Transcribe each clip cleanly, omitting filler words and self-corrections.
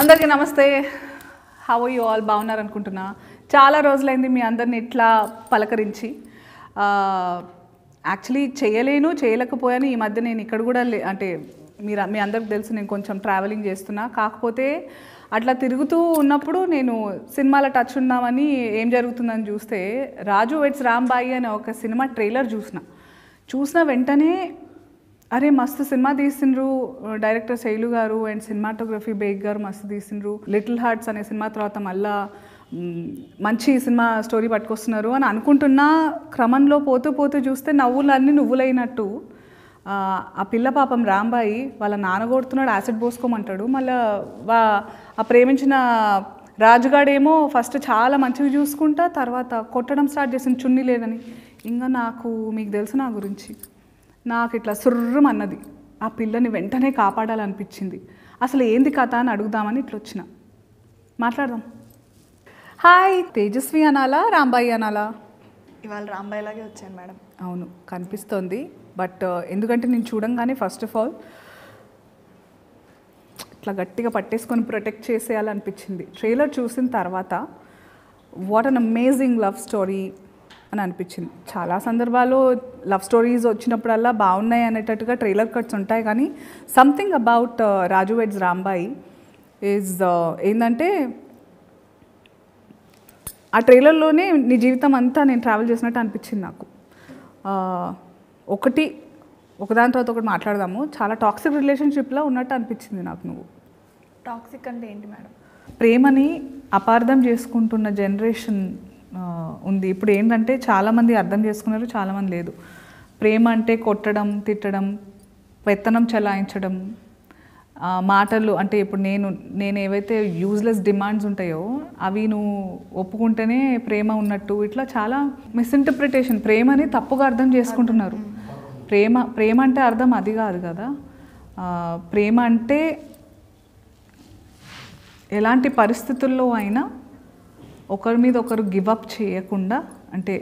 అందరికీ నమస్తే. How are you all? బాగున్నారు అనుకుంటున్నా. చాలా రోజులైంది మీ అందరిని ఇట్లా పలకరించి. యాక్చువల్లీ చేయలేకపోయాను. ఈ మధ్య నేను ఇక్కడ కూడా అంటే మీ అందరికి తెలుసు నేను కొంచెం ట్రావెలింగ్ చేస్తున్నా. కాకపోతే అట్లా తిరుగుతూ ఉన్నప్పుడు నేను సినిమాల టచ్ ఉన్నామని ఏం జరుగుతుందని చూస్తే రాజు వెడ్స్ రాంబాయి అనే ఒక సినిమా ట్రైలర్ చూసిన వెంటనే అరే మస్తు సినిమా తీసిండ్రు డైరెక్టర్ శైలు గారు అండ్ సినిమాటోగ్రఫీ బేగ్ గారు మస్తు తీసిండ్రు. లిటిల్ హార్ట్స్ అనే సినిమా తర్వాత మళ్ళా మంచి సినిమా స్టోరీ పట్టుకొస్తున్నారు అని అనుకుంటున్నా క్రమంలో పోతూ చూస్తే నవ్వులన్నీ నువ్వులైనట్టు ఆ పిల్ల పాపం రాంబాయి వాళ్ళ నాన్న కొడుతున్నాడు, యాసిడ్ పోసుకోమంటాడు. మళ్ళీ ఆ ప్రేమించిన రాజుగాడేమో ఫస్ట్ చాలా మంచిగా చూసుకుంటా తర్వాత కొట్టడం స్టార్ట్ చేసింది చున్నీ లేదని. ఇంకా మీకు తెలుసు నా గురించి, నాకు ఇట్లా సుర్రమన్నది. ఆ పిల్లని వెంటనే కాపాడాలనిపించింది. అసలు ఏంది కథ అని అడుగుదామని ఇట్లా వచ్చిన. మాట్లాడదాం. హాయ్, తేజస్వి అనాలా రాంబాయి అనాలా? ఇవాళ రాంబాయి లాగే వచ్చాను మేడం. అవును కనిపిస్తోంది. బట్ ఎందుకంటే నేను చూడంగానే ఫస్ట్ ఆఫ్ ఆల్ ఇట్లా గట్టిగా పట్టేసుకొని ప్రొటెక్ట్ చేసేయాలనిపించింది. ట్రైలర్ చూసిన తర్వాత what an amazing love story అని అనిపించింది. చాలా సందర్భాల్లో లవ్ స్టోరీస్ వచ్చినప్పుడల్లా బాగున్నాయి అనేటట్టుగా ట్రైలర్ కట్స్ ఉంటాయి, కానీ something about Raju weds Rambai is ఏంటంటే ఆ ట్రైలర్లోనే నీ జీవితం అంతా నేను ట్రావెల్ చేసినట్టు అనిపించింది నాకు. ఒకదాని తర్వాత ఒకటి మాట్లాడదాము. చాలా టాక్సిక్ రిలేషన్షిప్లో ఉన్నట్టు అనిపించింది నాకు. నువ్వు టాక్సిక్ అంటే ఏంటి మేడం? ప్రేమని అపార్థం చేసుకుంటున్న జనరేషన్ ఉంది ఇప్పుడు. ఏంటంటే చాలామంది అర్థం చేసుకున్నారు, చాలామంది లేదు. ప్రేమ అంటే కొట్టడం, తిట్టడం, పెత్తనం చెలాయించడం, మాటలు అంటే ఇప్పుడు నేను ఏవైతే యూజ్లెస్ డిమాండ్స్ ఉంటాయో అవి నువ్వు ఒప్పుకుంటేనే ప్రేమ ఉన్నట్టు, ఇట్లా చాలా మిస్ఇంటర్ప్రిటేషన్. ప్రేమని తప్పుగా అర్థం చేసుకుంటున్నారు. ప్రేమ అంటే అర్థం అది కాదు కదా. ప్రేమ అంటే ఎలాంటి పరిస్థితుల్లో అయినా ఒకరి మీద ఒకరు గివప్ చేయకుండా, అంటే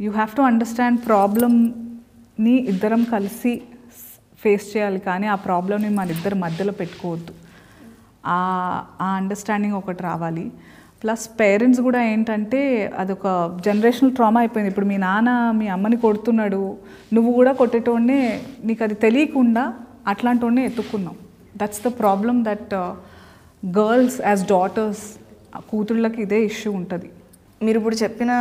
యూ హ్యావ్ టు అండర్స్టాండ్ ప్రాబ్లమ్ని ఇద్దరం కలిసి ఫేస్ చేయాలి, కానీ ఆ ప్రాబ్లమ్ని మన ఇద్దరి మధ్యలో పెట్టుకోవద్దు. ఆ అండర్స్టాండింగ్ ఒకటి రావాలి. ప్లస్ పేరెంట్స్ కూడా ఏంటంటే అదొక జనరేషనల్ ట్రామా అయిపోయింది. ఇప్పుడు మీ నాన్న మీ అమ్మని కొడుతున్నాడు, నువ్వు కూడా కొట్టేటోడినే, నీకు అది తెలియకుండా అట్లాంటి వాడినే ఎత్తుక్కున్నావు. That's the problem that girls as daughters, కూతుళ్ళకి ఇదే ఇష్యూ ఉంటుంది. మీరు ఇప్పుడు చెప్పిన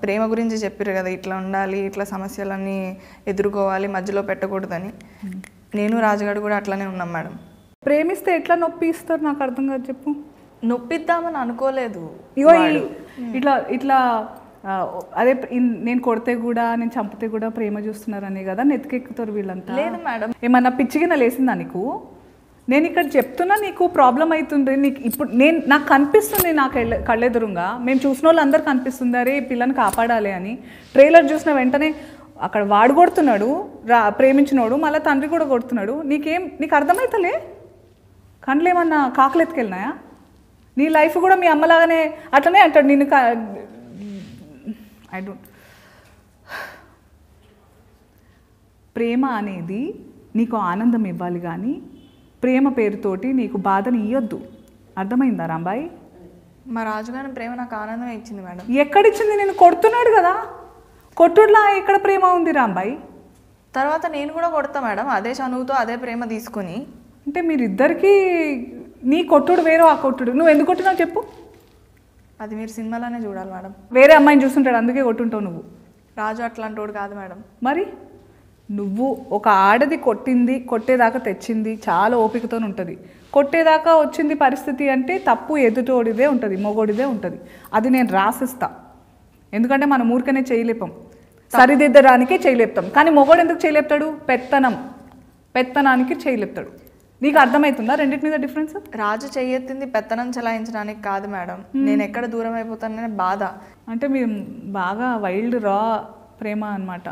ప్రేమ గురించి చెప్పారు కదా, ఇట్లా ఉండాలి, ఇట్లా సమస్యలన్నీ ఎదుర్కోవాలి, మధ్యలో పెట్టకూడదని. నేను రాజుగాడు కూడా అట్లానే ఉన్నాం మేడం. ప్రేమిస్తే ఎట్లా నొప్పి ఇస్తారు నాకు అర్థం కాదు, చెప్పు. నొప్పిద్దామని అనుకోలేదు. ఇగో ఇట్లా అదే నేను కొడితే కూడా నేను చంపితే కూడా ప్రేమ చూస్తున్నారని కదా నెత్తికెక్కుతారు వీళ్ళంతా. లేదు మేడం. ఏమన్నా పిచ్చిగిన లేసిందా నీకు? నేను ఇక్కడ చెప్తున్నా నీకు ప్రాబ్లం అవుతుంది. నీకు ఇప్పుడు నాకు కనిపిస్తుంది, నాకు కళ్ళెదురుగా మేము చూసిన వాళ్ళు అందరు కనిపిస్తుంది అరే పిల్లని కాపాడాలి అని. ట్రైలర్ చూసిన వెంటనే అక్కడ వాడు కొడుతున్నాడు, ప్రేమించినోడు, మళ్ళీ తండ్రి కూడా కొడుతున్నాడు. నీకు అర్థమవుతలే? కండ్లు ఏమన్నా కాకులు ఎత్తుకెళ్ళినాయా? నీ లైఫ్ కూడా మీ అమ్మలాగానే అట్లనే అంటాడు నిన్ను. I don't. ప్రేమ అనేది నీకు ఆనందం ఇవ్వాలి, కానీ ప్రేమ పేరుతోటి నీకు బాధని ఇవ్వద్దు. అర్థమైందా రాంబాయి? మా రాజుగారి ప్రేమ నాకు ఆనందం ఇచ్చింది మేడం. ఎక్కడిచ్చింది? నేను కొడుతున్నాడు కదా, కొట్టుడులా ఎక్కడ ప్రేమ ఉంది రాంబాయి? తర్వాత నేను కూడా కొడతా మేడం, అదే చనువుతో అదే ప్రేమ తీసుకొని. అంటే మీరిద్దరికీ నీ కొట్టుడు వేరు, ఆ కొట్టుడు. నువ్వు ఎందుకు కొట్టినావు చెప్పు? అది మీరు సినిమాలోనే చూడాలి మేడం. వేరే అమ్మాయిని చూస్తుంటాడు అందుకే కొట్టుంటావు నువ్వు. రాజు అట్లాంటి వాడు కాదు మేడం. మరి నువ్వు ఒక ఆడది కొట్టేదాకా తెచ్చింది చాలా ఓపికతో ఉంటుంది. కొట్టేదాకా వచ్చింది పరిస్థితి అంటే తప్పు ఎదుటోడిదే ఉంటుంది, మొగోడిదే ఉంటుంది. అది నేను రాసిస్తా. ఎందుకంటే మనం ఊరికనే చేయలేపాం, సరిదిద్దడానికే చేయలేపుతాం. కానీ మొగోడు ఎందుకు చేయలేపుతాడు? పెత్తనానికి చేయలేపుతాడు. నీకు అర్థమవుతుందా రెండింటి మీద డిఫరెన్స్? రాజు చెయ్యెత్తింది పెత్తనం చలాయించడానికి కాదు మేడం, నేను ఎక్కడ దూరం అయిపోతాననే బాధ. అంటే మీరు బాగా వైల్డ్ రా ప్రేమ అన్నమాట.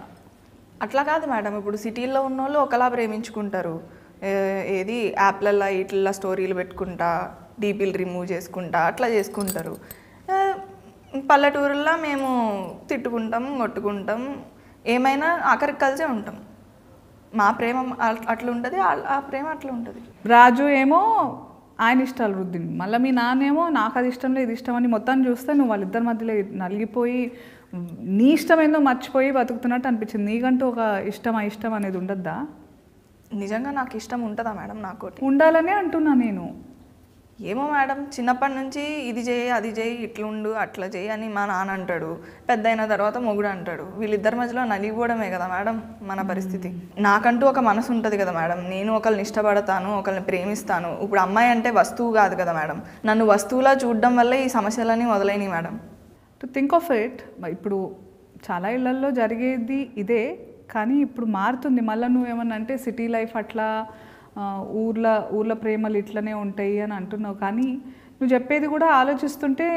అట్లా కాదు మేడం. ఇప్పుడు సిటీల్లో ఉన్న వాళ్ళు ఒకలా ప్రేమించుకుంటారు, ఏది యాప్లల్లో ఇట్లా స్టోరీలు పెట్టుకుంటా, డీపీలు రిమూవ్ చేసుకుంటా అట్లా చేసుకుంటారు. పల్లెటూరుల్లో మేము తిట్టుకుంటాం, కొట్టుకుంటాం, ఏమైనా ఆఖరికి కలిసే ఉంటాం. మా ప్రేమ అట్లా ఉంటుంది, ఆ ప్రేమ అట్లా ఉంటుంది. రాజు ఏమో ఆయన ఇష్టాలు రుద్దింది. మళ్ళీ మీ నాన్నేమో నాకు అది ఇష్టం లేదు, ఇది ఇష్టం అని మొత్తం చూస్తే నువ్వు వాళ్ళిద్దరి మధ్యలో నలిగిపోయి నీ ఇష్టం ఏందో మర్చిపోయి బతుకుతున్నట్టు అనిపించింది. నీకంటూ ఒక ఇష్టం ఇష్టం అనేది ఉండద్దా? నిజంగా నాకు ఇష్టం ఉంటుందా మేడం? నాకోటి ఉండాలనే అంటున్నా నేను. ఏమో మేడం, చిన్నప్పటి నుంచి ఇది చేయి అది చేయి ఇట్లుండు అట్లా చేయి అని మా నాన్న అంటాడు, పెద్ద అయిన తర్వాత మొగుడు అంటాడు. వీళ్ళిద్దరి మధ్యలో నలిగిపోవడమే కదా మేడం మన పరిస్థితి. నాకంటూ ఒక మనసు ఉంటుంది కదా మేడం, నేను ఒకరిని ఇష్టపడతాను, ఒకరిని ప్రేమిస్తాను. ఇప్పుడు అమ్మాయి అంటే వస్తువు కాదు కదా మేడం, నన్ను వస్తువులా చూడడం వల్ల ఈ సమస్యలన్నీ మొదలైనవి madam. To think of it, ఇప్పుడు చాలా ఇళ్లల్లో జరిగేది ఇదే, కానీ ఇప్పుడు మారుతుంది. మళ్ళీ నువ్వేమన్నా అంటే సిటీ లైఫ్ అట్లా ఊర్ల ప్రేమలు ఇట్లనే ఉంటాయి అని అంటున్నావు. కానీ నువ్వు చెప్పేది కూడా ఆలోచిస్తుంటే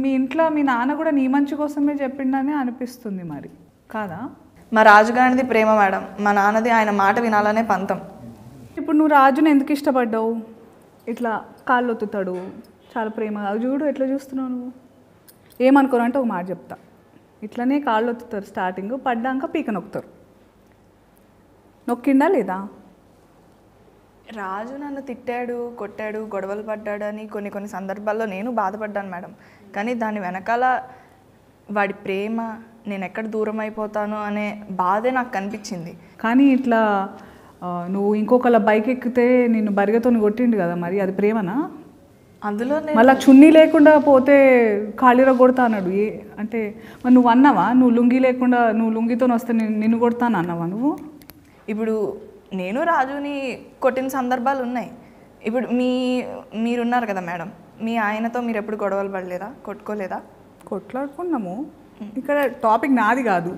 మీ ఇంట్లో మీ నాన్న కూడా నీ మంచి కోసమే చెప్పిండని అనిపిస్తుంది. మరి కాదా? మా రాజుగారిది ప్రేమ మేడం, మా నాన్నది ఆయన మాట వినాలనే పంతం. ఇప్పుడు నువ్వు రాజుని ఎందుకు ఇష్టపడ్డావు? ఇట్లా కాళ్ళు ఒత్తుతాడు, చాలా ప్రేమగా చూడు ఎట్లా చూస్తున్నావు నువ్వు. ఏమనుకోరు అంటే ఒక మాట చెప్తా, ఇట్లనే కాళ్ళు ఒత్తుతారు స్టార్టింగ్, పడ్డాక పీక నొక్కుతారు. నొక్కిండా లేదా? రాజు నన్ను తిట్టాడు, కొట్టాడు, గొడవలు పడ్డాడు అని కొన్ని సందర్భాల్లో నేను బాధపడ్డాను మేడం. కానీ దాని వెనకాల వాడి ప్రేమ, నేను ఎక్కడ దూరం అయిపోతాను అనే బాధే నాకు కనిపించింది. కానీ ఇట్లా నువ్వు ఇంకొకళ్ళ బైక్ ఎక్కితే నిన్ను బరిగతో కొట్టిండు కదా, మరి అది ప్రేమనా? అందులో మళ్ళీ చున్నీ లేకుండా పోతే ఖాళీలో కొడతా అన్నాడు. అంటే మరి నువ్వు అన్నావా, నువ్వు లుంగి లేకుండా నువ్వు లుంగితో వస్తే నిన్ను కొడతాను అన్నావా నువ్వు? ఇప్పుడు నేను రాజుని కొట్టిన సందర్భాలు ఉన్నాయి. ఇప్పుడు మీరున్నారు కదా మేడం, మీ ఆయనతో మీరు ఎప్పుడు గొడవలు పడలేదా, కొట్టుకోలేదా? కొట్లాడుకున్నాము. ఇక్కడ టాపిక్ నాది కాదు,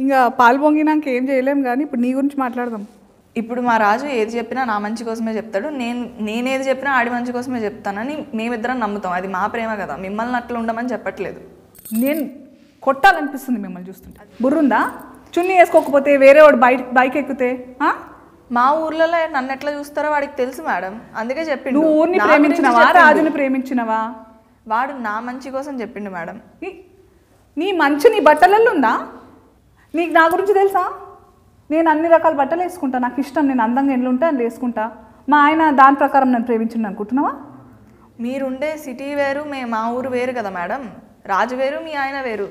ఇంకా పాలు పొంగినాక ఏం చేయలేము. కానీ ఇప్పుడు నీ గురించి మాట్లాడదాం. ఇప్పుడు మా రాజు ఏది చెప్పినా నా మంచి కోసమే చెప్తాడు, నేనేది చెప్పినా ఆడి మంచి కోసమే చెప్తానని మేమిద్దరం నమ్ముతాం. అది మా ప్రేమ కదా, మిమ్మల్ని అట్లా ఉండమని చెప్పట్లేదు. నేను కొట్టాలనిపిస్తుంది మిమ్మల్ని చూస్తుంటే. బుర్రుందా? చున్నీ వేసుకోకపోతే వేరే వాడు బైక్ ఎక్కితే? మా ఊర్లలో నన్ను ఎట్లా చూస్తారో వాడికి తెలుసు మేడం, అందుకే చెప్పిండు. నువ్వు ఊరిని ప్రేమించినవా, రాజుని ప్రేమించినవా? వాడు నా మంచి కోసం చెప్పిండు మేడం. నీ మంచి నీ బట్టలలో ఉందా? నీకు నా గురించి తెలుసా? నేను అన్ని రకాల బట్టలు వేసుకుంటా, నాకు ఇష్టం, నేను అందంగా ఎన్ని ఉంటే అని వేసుకుంటా. మా ఆయన దాని ప్రకారం నన్ను ప్రేమించిండు అనుకుంటున్నావా? మీరుండే సిటీ వేరు, మా ఊరు వేరు కదా మేడం. రాజు వేరు, మీ ఆయన వేరు.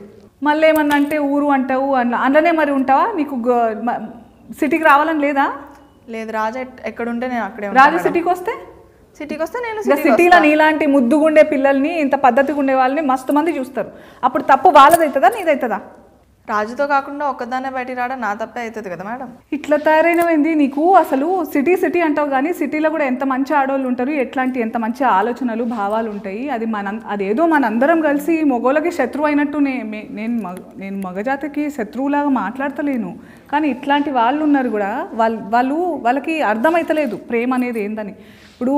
మళ్ళీ ఏమన్నా అంటే ఊరు అంటావు, అందులోనే మరి ఉంటావా? నీకు సిటీకి రావాలని లేదా? లేదు, రాజు ఎక్కడుంటే నేను అక్కడే. రాజు సిటీకి వస్తే నేను సిటీలో నీలాంటి ముద్దుగుండే పిల్లల్ని, ఇంత పద్ధతిగా ఉండే వాళ్ళని మస్తు మంది చూస్తారు. అప్పుడు తప్పు వాళ్ళదవుతుందా నీదవుతుందా? రాజుతో కాకుండా ఒక్కదాన్నే బయటికి రావడం నా తప్పే అవుతుంది కదా మేడం. ఇట్లా తయారైనవింది నీకు. అసలు సిటీ అంటావు కానీ సిటీలో కూడా ఎంత మంచి ఆడవాళ్ళు ఉంటారు, ఎంత మంచి ఆలోచనలు భావాలు ఉంటాయి. అదేదో మనందరం కలిసి మగోళ్ళకి శత్రువు అయినట్టు నేను మగజాతికి శత్రువులాగా మాట్లాడతలేను. కానీ ఇట్లాంటి వాళ్ళు ఉన్నారు కూడా, వాళ్ళకి అర్థమవుతలేదు ప్రేమ అనేది ఏందని. ఇప్పుడు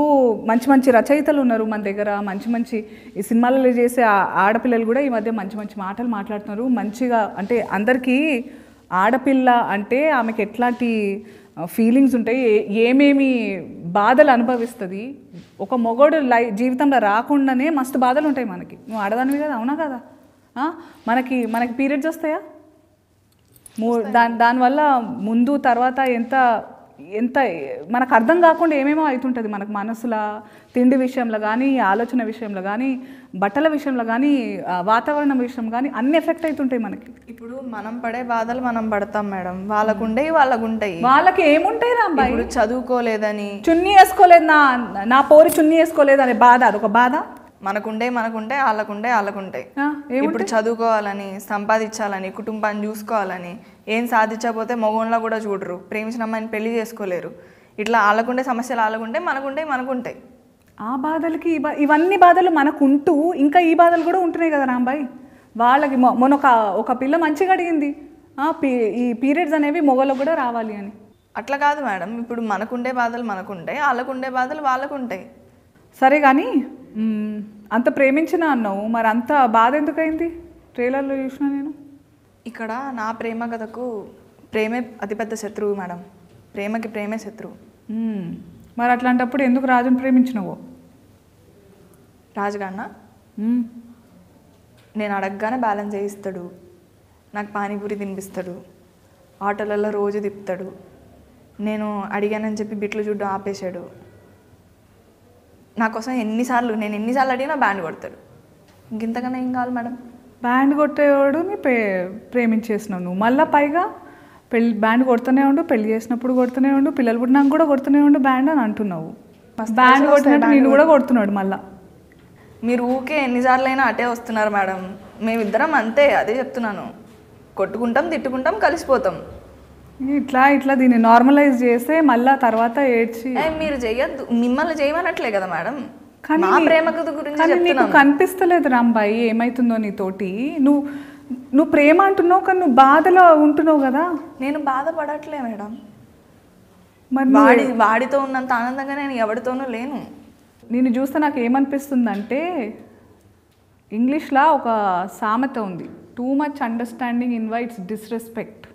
మంచి రచయితలు ఉన్నారు మన దగ్గర, మంచి ఈ సినిమాలలో చేసే ఆడపిల్లలు కూడా ఈ మధ్య మంచి మాటలు మాట్లాడుతున్నారు. మంచిగా అంటే అందరికీ ఆడపిల్ల అంటే ఆమెకి ఎట్లాంటి ఫీలింగ్స్ ఉంటాయి, ఏమేమి బాధలు అనుభవిస్తుంది, ఒక మొగోడు జీవితంలో రాకుండానే మస్తు బాధలు ఉంటాయి మనకి. నువ్వు ఆడదానివి కదా, అవునా కదా? మనకి పీరియడ్స్ వస్తాయా? దానివల్ల ముందు తర్వాత ఎంత మనకు అర్థం కాకుండా ఏమేమో అవుతుంటుంది మనకు మనసులో. తిండి విషయంలో కానీ, ఆలోచన విషయంలో కానీ, బట్టల విషయంలో కానీ, వాతావరణం విషయం కానీ అన్ని ఎఫెక్ట్ అవుతుంటాయి మనకి. ఇప్పుడు మనం పడే బాధలు మనం పడతాం మేడం, వాళ్ళకుంటాయి. వాళ్ళకి ఏముంటాయి రా అబ్బాయి? ఇప్పుడు చదువుకోలేదని, చున్నీ వేసుకోలేదు, నా పోరి చున్నీ వేసుకోలేదు అనే బాధ, అదొక బాధ. మనకుంటాయి వాళ్ళకుంటాయి. ఇప్పుడు చదువుకోవాలని, సంపాదించాలని, కుటుంబాన్ని చూసుకోవాలని, ఏం సాధించకపోతే మగోన్లా కూడా చూడరు, ప్రేమించిన అమ్మాయిని పెళ్లి చేసుకోలేరు. ఇట్లా వాళ్ళకుండే సమస్యలు వాళ్ళకుంటాయి, మనకుంటాయి. ఆ బాధలకి ఇవన్నీ బాధలు మనకుంటూ ఇంకా ఈ బాధలు కూడా ఉంటున్నాయి కదా రాంబాయ్. వాళ్ళకి మొన్న ఒక పిల్ల మంచిగా అడిగింది, ఈ పీరియడ్స్ అనేవి మొగలకు కూడా రావాలి అని. అట్లా కాదు మేడం, ఇప్పుడు మనకుండే బాధలు మనకుంటాయి, వాళ్ళకుండే బాధలు వాళ్ళకుంటాయి. సరే కానీ అంత ప్రేమించిన అన్నావు, మరి అంత బాధ ఎందుకైంది? ట్రైలర్లో చూసిన నేను. ఇక్కడ నా ప్రేమ కథకు ప్రేమే అతిపెద్ద శత్రువు మేడం, ప్రేమే శత్రువు. మరి అట్లాంటప్పుడు ఎందుకు రాజుని ప్రేమించినవో? రాజుగాన్న నేను అడగగానే బ్యాలెన్స్ చేయిస్తాడు, నాకు పానీపూరి తినిపిస్తాడు, ఆటోలలో రోజు తిప్పుతాడు, నేను అడిగానని చెప్పి బిట్లు చూడ్డం ఆపేశాడు. నా కోసం నేను ఎన్నిసార్లు అడిగినా బ్యాండ్ కొడతాడు. ఇంకెంతకన్నా ఏం కావాలి మేడం? బ్యాండ్ కొట్టేవాడుని ప్రేమించేసినావు నువ్వు, మళ్ళీ పైగా బ్యాండ్ కొడుతూనే ఉండు, పెళ్లి చేసినప్పుడు కొడుతూనే ఉండు, పిల్లలు పుట్టినాక కూడా కొడుతూనే ఉండు బ్యాండ్ అని అంటున్నావు. బ్యాండ్ కొట్టినట్టు నేను కూడా కొడుతున్నాడు మళ్ళీ. మీరు ఊకే ఎన్నిసార్లు అయినా అటే వస్తున్నారు మేడం. మేమిద్దరం అంతే, అదే చెప్తున్నాను. కొట్టుకుంటాం, తిట్టుకుంటాం, కలిసిపోతాం. ఇట్లా దీన్ని నార్మలైజ్ చేస్తే మళ్ళీ తర్వాత ఏడ్చి. మీరు చెయ్యొద్దు, మిమ్మల్ని చేయమనట్లే కదా మేడం, మా ప్రేమ గురించి నీకు కనిపిస్తలేదు రాంబాయి ఏమైతుందో నీతోటి. నువ్వు ప్రేమ అంటున్నావు కానీ నువ్వు బాధలో ఉంటున్నావు కదా. నేను బాధపడట్లే మేడం. మరి వాడితో ఉన్నంత ఆనందంగా నేను ఎవరితోనూ లేను. నేను చూస్తే నాకు ఏమనిపిస్తుందంటే, ఇంగ్లీష్లో ఒక సామెత ఉంది, too much understanding invites disrespect.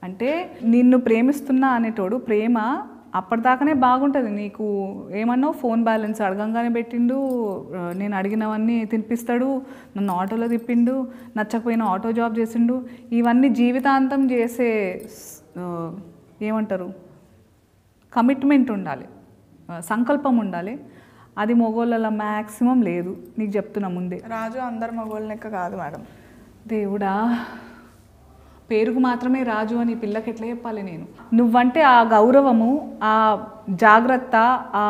అంటే నిన్ను ప్రేమిస్తున్నా అనేటోడు ప్రేమ అప్పటిదాకానే బాగుంటుంది. నీకు ఏమన్నావు, ఫోన్ బ్యాలెన్స్ అడగంగానే పెట్టిండు, నేను అడిగినవన్నీ తినిపిస్తాడు, నన్ను ఆటోలో తిప్పిండు, నచ్చకపోయినా ఆటో జాబ్ చేసిండు. ఇవన్నీ జీవితాంతం చేసే ఏమంటారు, కమిట్మెంట్ ఉండాలి, సంకల్పం ఉండాలి. అది మగోళ్ళలో మ్యాక్సిమం లేదు, నీకు చెప్తున్నా ముందే. రాజు అందరు మగోళ్ళ లెక్క కాదు మేడం. దేవుడా, పేరుకు మాత్రమే రాజు అని పిల్లకి ఎట్లా చెప్పాలి నేను? నువ్వంటే ఆ గౌరవము, ఆ జాగ్రత్త, ఆ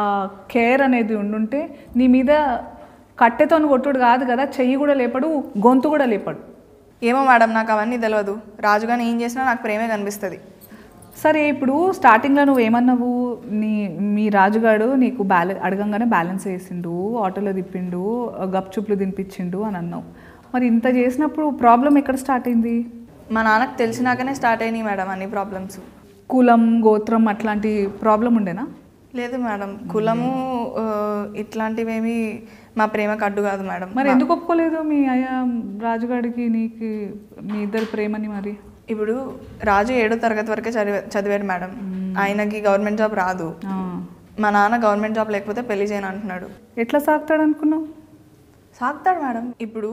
కేర్ అనేది ఉండుంటే నీ మీద కట్టెతో కొట్టుడు కాదు కదా, చెయ్యి కూడా లేపడు, గొంతు కూడా లేపడు. ఏమో మేడం, నాకు అవన్నీ తెలియదు. రాజుగాని ఏం చేసినా నాకు ప్రేమే కనిపిస్తుంది. సరే, ఇప్పుడు స్టార్టింగ్లో నువ్వు ఏమన్నావు, మీ రాజుగాడు నీకు అడగంగానే బ్యాలెన్స్ వేసిండు, ఆటోలో తిప్పిండు, గప్చుప్లు తినిపించిండు అని అన్నావు. మరి ఇంత చేసినప్పుడు ప్రాబ్లం ఎక్కడ స్టార్ట్ అయింది? మా నాన్నకు తెలిసినాకనే స్టార్ట్ అయినాయి మేడం అన్ని ప్రాబ్లమ్స్. కులం, గోత్రం అట్లాంటి ప్రాబ్లం ఉండేనా? లేదు మేడం, కులము ఇట్లాంటివేమి మా ప్రేమకు అడ్డు కాదు మేడం. మరి ఎందుకు ఒప్పుకోలేదు మీ అయ్యా రాజుగాడికి నీకు మీ ఇద్దరు ప్రేమని? మరి ఇప్పుడు రాజు 7వ తరగతి వరకే చదివాడు మేడం. ఆయనకి గవర్నమెంట్ జాబ్ రాదు. మా నాన్న గవర్నమెంట్ జాబ్ లేకపోతే పెళ్లి చేయను అంటున్నాడు. ఎట్లా సాగుతాడు అనుకున్నావు? సాగుతాడు మేడం. ఇప్పుడు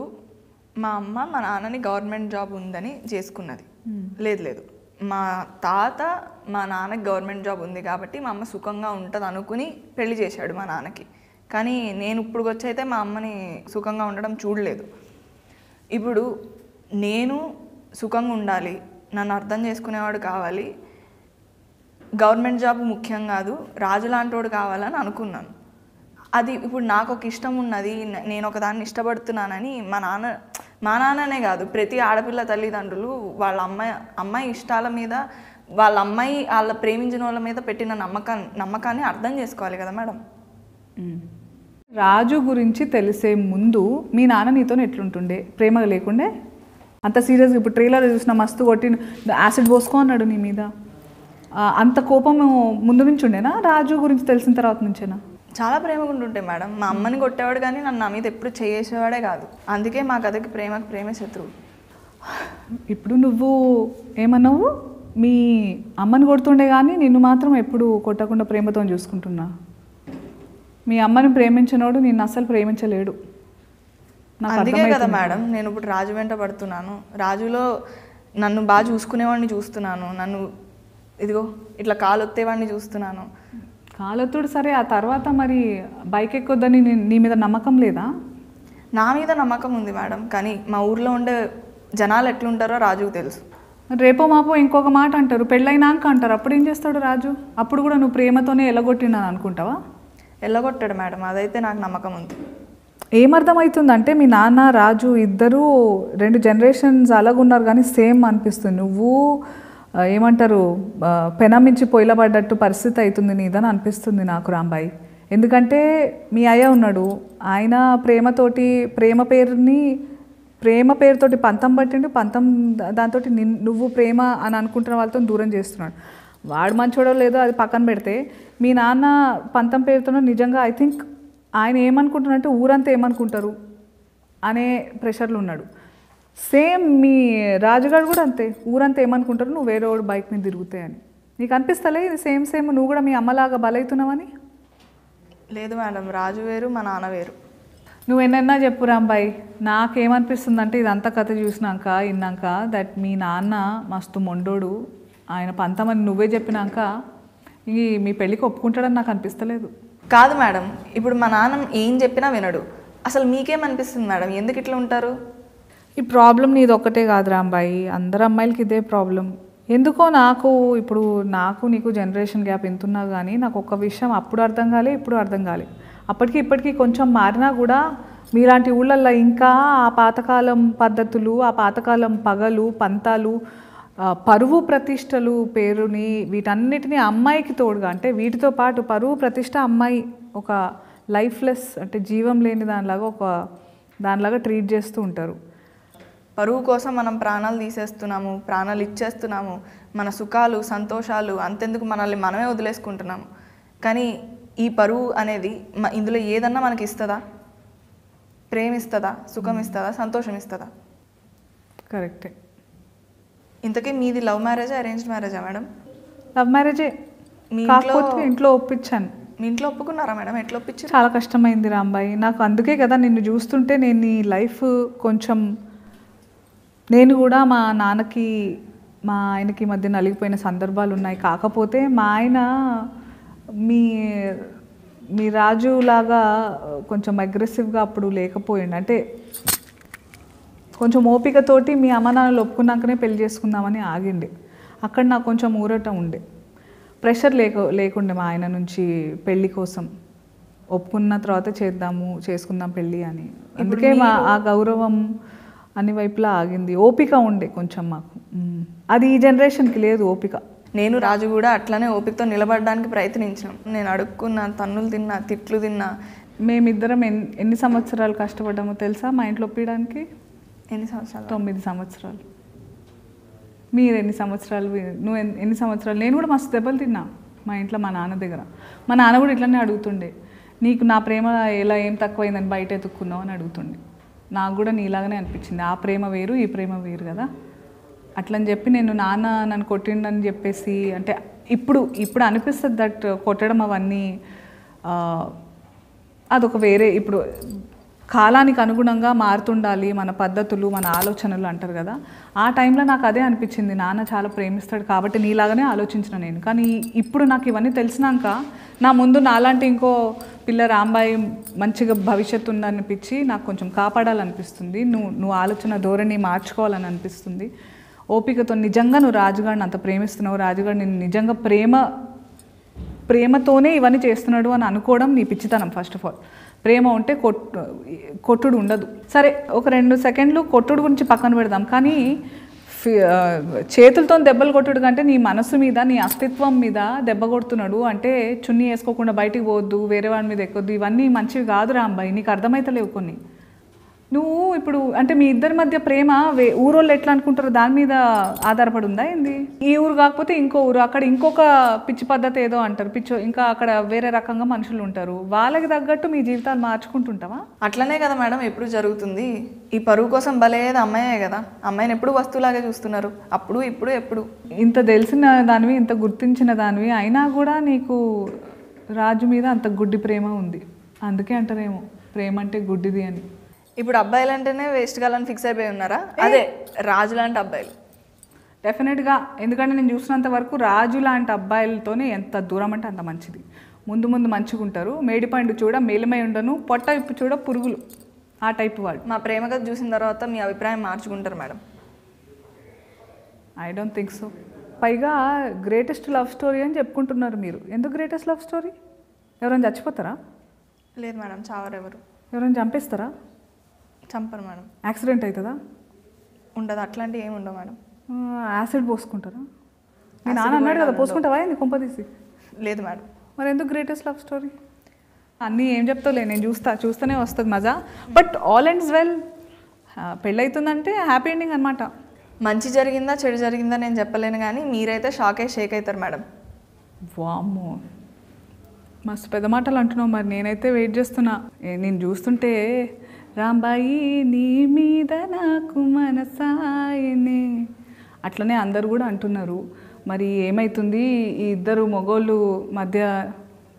మా అమ్మ మా నాన్నని గవర్నమెంట్ జాబ్ ఉందని చేసుకున్నది. లేదు, మా తాత మా నాన్నకి గవర్నమెంట్ జాబ్ ఉంది కాబట్టి మా అమ్మ సుఖంగా ఉంటుంది అనుకుని పెళ్లి చేశాడు మా నాన్నకి. కానీ నేను ఇప్పుడు వచ్చైతే మా అమ్మని సుఖంగా ఉండడం చూడలేదు. ఇప్పుడు నేను సుఖంగా ఉండాలి, నన్ను అర్థం చేసుకునేవాడు కావాలి, గవర్నమెంట్ జాబ్ ముఖ్యం కాదు, రాజు లాంటివాడు కావాలని అనుకున్నాను. అది ఇప్పుడు నాకు ఒక ఇష్టం ఉన్నది, నేను ఒక దాన్ని ఇష్టపడుతున్నానని మా నాన్ననే కాదు, ప్రతి ఆడపిల్ల తల్లిదండ్రులు వాళ్ళ అమ్మాయి ఇష్టాల మీద, వాళ్ళ అమ్మాయి వాళ్ళ ప్రేమించిన వాళ్ళ మీద పెట్టిన నమ్మకాన్ని అర్థం చేసుకోవాలి కదా మేడం. రాజు గురించి తెలిసే ముందు మీ నాన్న నీతో ఎట్లుంటుండే? ప్రేమ లేకుండే? అంత సీరియస్గా ఇప్పుడు ట్రైలర్ చూసిన మస్తు కొట్టి యాసిడ్ పోసుకో అన్నాడు నీ మీద, అంత కోపం ముందు నుంచి ఉండేనా? రాజు గురించి తెలిసిన తర్వాత నుంచేనా? చాలా ప్రేమగా ఉంటుంటే మేడం. మా అమ్మని కొట్టేవాడు కానీ నన్ను నా మీద ఎప్పుడు చేసేవాడే కాదు. అందుకే మా కథకి ప్రేమే శత్రువు. ఇప్పుడు నువ్వు ఏమన్నావు, మీ అమ్మని కొడుతుండే కానీ నిన్ను మాత్రం ఎప్పుడు కొట్టకుండా ప్రేమతో చూసుకుంటున్నా. మీ అమ్మని ప్రేమించినోడు నిన్ను అస్సలు ప్రేమించలేడు. అందుకే కదా మేడం నేను ఇప్పుడు రాజు వెంట పడుతున్నాను. రాజులో నన్ను బాగా చూసుకునేవాడిని చూస్తున్నాను, నన్ను ఇదిగో ఇట్లా కాలొత్తేవాడిని చూస్తున్నాను. కాలొత్తుడు సరే, ఆ తర్వాత మరి బైక్ ఎక్కొద్దని నీ మీద నమ్మకం లేదా? నా మీద నమ్మకం ఉంది మేడం, కానీ మా ఊర్లో ఉండే జనాలు ఎట్లుంటారో రాజుకు తెలుసు. రేపో మాపో ఇంకొక మాట అంటారు, పెళ్ళైనాక అంటారు, అప్పుడు ఏం చేస్తాడు రాజు? అప్పుడు కూడా నువ్వు ప్రేమతోనే ఎల్లగొట్టినాను అనుకుంటావా? ఎల్లగొట్టాడు మేడం, అదైతే నాకు నమ్మకం ఉంది. ఏమర్థమవుతుందంటే మీ నాన్న రాజు ఇద్దరు 2 జనరేషన్స్ అలాగున్నారు కానీ సేమ్ అనిపిస్తుంది. నువ్వు ఏమంటారు, పెనమించి పొయ్యిలబడ్డట్టు పరిస్థితి అవుతుంది నీదని అనిపిస్తుంది నాకు రాంబాయి. ఎందుకంటే మీ అయ్య ఉన్నాడు, ఆయన ప్రేమ పేరుతోటి పంతం పట్టిండు, దాంతో నువ్వు ప్రేమ అని అనుకుంటున్న వాళ్ళతో దూరం చేస్తున్నాడు. వాడు మంచోడో లేదో అది పక్కన పెడితే, మీ నాన్న పంతం పేరుతో నిజంగా ఐ థింక్ ఆయన ఏమనుకుంటున్నారంటే ఊరంతా ఏమనుకుంటారు అనే ప్రెషర్లు ఉన్నాడు. సేమ్ మీ రాజుగారు కూడా అంతే, ఊరంతా ఏమనుకుంటారు నువ్వు వేరే వాడు బైక్ మీద తిరుగుతాయని. నీకు అనిపిస్తలే ఇది సేమ్ నువ్వు కూడా మీ అమ్మలాగా బలవుతున్నావని? లేదు మేడం, రాజు వేరు, మా నాన్న వేరు. నువ్వు ఎన్నైనా చెప్పు రాంబాయి, నాకేమనిపిస్తుందంటే ఇదంతా కథ విన్నాక దట్ మీ నాన్న మస్తు మొండోడు, ఆయన పంతమని నువ్వే చెప్పినాక మీ పెళ్ళికి ఒప్పుకుంటాడని నాకు అనిపిస్తలేదు. కాదు మేడం, ఇప్పుడు మా నాన్న ఏం చెప్పినా వినడు. అసలు మీకేమనిపిస్తుంది మేడం, ఎందుకు ఇట్లా ఉంటారు? ఈ ప్రాబ్లం నీది ఒక్కటే కాదు రాంబాయి, అందరు అమ్మాయిలకి ఇదే ప్రాబ్లం. ఎందుకో నాకు నీకు జనరేషన్ గ్యాప్ ఎంతున్నా కానీ నాకు ఒక విషయం అప్పుడు అర్థం కాలే, ఇప్పుడు అర్థం కాలే. అప్పటికి ఇప్పటికీ కొంచెం మారినా కూడా మీలాంటి ఊళ్ళల్లో ఇంకా ఆ పాతకాలం పద్ధతులు, ఆ పాతకాలం పగలు పంతాలు, పరువు ప్రతిష్టలు పేరుని వీటన్నిటిని అమ్మాయికి తోడుగా, అంటే వీటితో పాటు పరువు ప్రతిష్ట అమ్మాయి ఒక లైఫ్లెస్, అంటే జీవం లేని దానిలాగా ట్రీట్ చేస్తూ ఉంటారు. పరువు కోసం మనం ప్రాణాలు తీసేస్తున్నాము, ప్రాణాలు ఇచ్చేస్తున్నాము, మన సుఖాలు సంతోషాలు అంతెందుకు మనల్ని మనమే వదిలేసుకుంటున్నాము. కానీ ఈ పరువు అనేది ఇందులో ఏదన్నా మనకి ఇస్తుందా? ప్రేమ ఇస్తుందా? సుఖం ఇస్తుందా? సంతోషం ఇస్తుందా? కరెక్టే. ఇంతకీ మీది లవ్ మ్యారేజా అరేంజ్డ్ మ్యారేజా మేడం? లవ్ మ్యారేజే. మీ ఇంట్లో ఒప్పించాను. మీ ఇంట్లో ఒప్పుకున్నారా మేడం? ఎట్లా ఒప్పించారు? చాలా కష్టమైంది రాంబాయి నాకు. అందుకే కదా నిన్ను చూస్తుంటే నేను ఈ లైఫ్ కొంచెం, నేను కూడా మా నాన్నకి మా ఆయనకి మధ్య నలిగిపోయిన సందర్భాలు ఉన్నాయి. కాకపోతే మా ఆయన మీ రాజులాగా కొంచెం అగ్రెసివ్గా అప్పుడు లేకపోయిండు. అంటే కొంచెం ఓపికతోటి మీ అమ్మ నాన్నలు ఒప్పుకున్నాకనే పెళ్లి చేసుకుందామని ఆగిండి. అక్కడ నాకు కొంచెం ఊరట ఉండే, ప్రెషర్ లేకుండే మా ఆయన నుంచి పెళ్ళి కోసం. ఒప్పుకున్న తర్వాత చేసుకుందాం పెళ్ళి అని. అందుకే ఆ గౌరవం అన్ని వైపులా ఆగింది. ఓపిక ఉండే కొంచెం మాకు. అది ఈ జనరేషన్కి లేదు ఓపిక. నేను రాజు కూడా అట్లనే ఓపికతో నిలబడడానికి ప్రయత్నించాం. నేను అడుక్కున్నా, తన్నులు తిన్నా, తిట్లు తిన్నా. మేమిద్దరం ఎన్ని సంవత్సరాలు కష్టపడ్డామో తెలుసా మా ఇంట్లో ఒప్పించడానికి? ఎన్ని సంవత్సరాలు? 9 సంవత్సరాలు. మీరు ఎన్ని సంవత్సరాలు? నువ్వు ఎన్ని సంవత్సరాలు? నేను కూడా మస్తు దెబ్బలు తిన్నా మా ఇంట్లో మా నాన్న దగ్గర. మా నాన్న కూడా ఇట్లనే అడుగుతుండే, నీకు నా ప్రేమ ఏం తక్కువైందని బయట ఎత్తుక్కున్నావు అని అడుగుతుండే. నాకు కూడా నీలాగానే అనిపించింది, ఆ ప్రేమ వేరు ఈ ప్రేమ వేరు కదా అట్లని చెప్పి. నేను నాన్న నన్ను కొట్టిండని చెప్పేసి, అంటే ఇప్పుడు అనిపిస్తుంది దట్ కొట్టడం అవన్నీ అదొక వేరే, ఇప్పుడు కాలానికి అనుగుణంగా మారుతుండాలి మన పద్ధతులు మన ఆలోచనలు అంటారు కదా. ఆ టైంలో నాకు అదే అనిపించింది, నాన్న చాలా ప్రేమిస్తాడు కాబట్టి నీలాగానే ఆలోచించిన నేను. కానీ ఇప్పుడు నాకు ఇవన్నీ తెలిసినాక నా ముందు నాలాంటి ఇంకో పిల్ల రాంబాయి మంచిగా భవిష్యత్తు ఉందనిపించి నాకు కొంచెం కాపాడాలనిపిస్తుంది. నువ్వు ఆలోచన ధోరణి మార్చుకోవాలని అనిపిస్తుంది. ఓపికతో నిజంగా నువ్వు రాజుగాడిని అంత ప్రేమిస్తున్నావు, రాజుగాడు నేను నిజంగా ప్రేమతోనే ఇవన్నీ చేస్తున్నాడు అని అనుకోవడం నీ పిచ్చితనం. ఫస్ట్ ఆఫ్ ఆల్ ప్రేమ ఉంటే కొట్టుడు ఉండదు. సరే ఒక 2 సెకండ్లు కొట్టుడు గురించి పక్కన పెడదాం, కానీ చేతులతో దెబ్బలు కొట్టుడు కంటే నీ మనసు మీద నీ అస్తిత్వం మీద దెబ్బ కొడుతున్నాడు. అంటే చున్నీ వేసుకోకుండా బయటికి పోవద్దు, వేరే వాడి మీద ఎక్కొద్దు, ఇవన్నీ మంచివి కాదు రాంబాయి. నీకు అర్థమైతలేవు కొన్ని. నువ్వు ఇప్పుడు అంటే మీ ఇద్దరి మధ్య ప్రేమ ఊరోళ్ళు ఎట్లా అనుకుంటారో దాని మీద ఆధారపడి ఉందా ఏంది? ఈ ఊరు కాకపోతే ఇంకో ఊరు, అక్కడ ఇంకొక పిచ్చి పద్ధతి ఏదో అంటారు, ఇంకా అక్కడ వేరే రకంగా మనుషులు ఉంటారు. వాళ్ళకి తగ్గట్టు మీ జీవితాలు మార్చుకుంటుంటావా? అట్లనే కదా మేడం ఎప్పుడు జరుగుతుంది. ఈ పరువు కోసం బలయ్యేది అమ్మాయే కదా. అమ్మాయిని ఎప్పుడు వస్తువులాగే చూస్తున్నారు, అప్పుడు ఇప్పుడు ఎప్పుడు. ఇంత తెలిసిన దానివి, ఇంత గుర్తించిన దానివి అయినా కూడా నీకు రాజు మీద అంత గుడ్డి ప్రేమ ఉంది. అందుకే అంటారేమో ప్రేమ అంటే గుడ్డిది అని. ఇప్పుడు అబ్బాయిలు అంటేనే వేస్ట్ కాలని ఫిక్స్ అయిపోయి ఉన్నారా? అదే రాజు లాంటి అబ్బాయిలు డెఫినెట్గా. ఎందుకంటే నేను చూసినంత వరకు రాజు లాంటి అబ్బాయిలతోనే ఎంత దూరం అంటే అంత మంచిది. ముందు మంచిగా ఉంటారు, మేడిపండు చూడ మేలిమై ఉండను, పొట్ట ఇప్పు చూడ పురుగులు, ఆ టైప్ వాళ్ళు. మా ప్రేమ కథ చూసిన తర్వాత మీ అభిప్రాయం మార్చుకుంటారు madam? I don't think so. పైగా గ్రేటెస్ట్ లవ్ స్టోరీ అని చెప్పుకుంటున్నారు మీరు. ఎందుకు గ్రేటెస్ట్ లవ్ స్టోరీ? ఎవరైనా చచ్చిపోతారా? లేదు మేడం, చావరెవరు. ఎవరైనా చంపేస్తారా? చంపరు మేడం. యాక్సిడెంట్ అవుతుందా? ఉండదు, అట్లాంటివి ఏమి ఉండవు మేడం. యాసిడ్ పోసుకుంటారా? మీ నాన్న అన్నాడు కదా పోసుకుంటావా ఏంది కొంపదీసి? లేదు మేడం. మరి ఎందుకు గ్రేటెస్ట్ లవ్ స్టోరీ? అన్నీ ఏం చెప్తావులే, నేను చూస్తూనే వస్తుంది మజా. But all ends well. పెళ్ళి అవుతుందంటే హ్యాపీ ఎండింగ్ అనమాట. మంచి జరిగిందా చెడు జరిగిందా నేను చెప్పలేను, కానీ మీరైతే షేక్ అవుతారు మేడం. వామ్మో, మస్తు పెద్ద మాటలు అంటున్నావు. మరి నేనైతే వెయిట్ చేస్తున్నా. నేను చూస్తుంటే రాంబాయి నీ మీద నాకు మనసాయనే అట్లనే అందరు కూడా అంటున్నారు. మరి ఏమవుతుంది ఈ ఇద్దరు మగోళ్ళు మధ్య,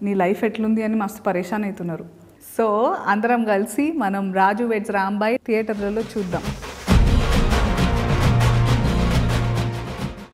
నీ లైఫ్ ఎట్లుంది అని మస్తు పరేషాన్ అవుతున్నారు. సో అందరం కలిసి మనం రాజు వెడ్స్ రాంబాయి థియేటర్లలో చూద్దాం.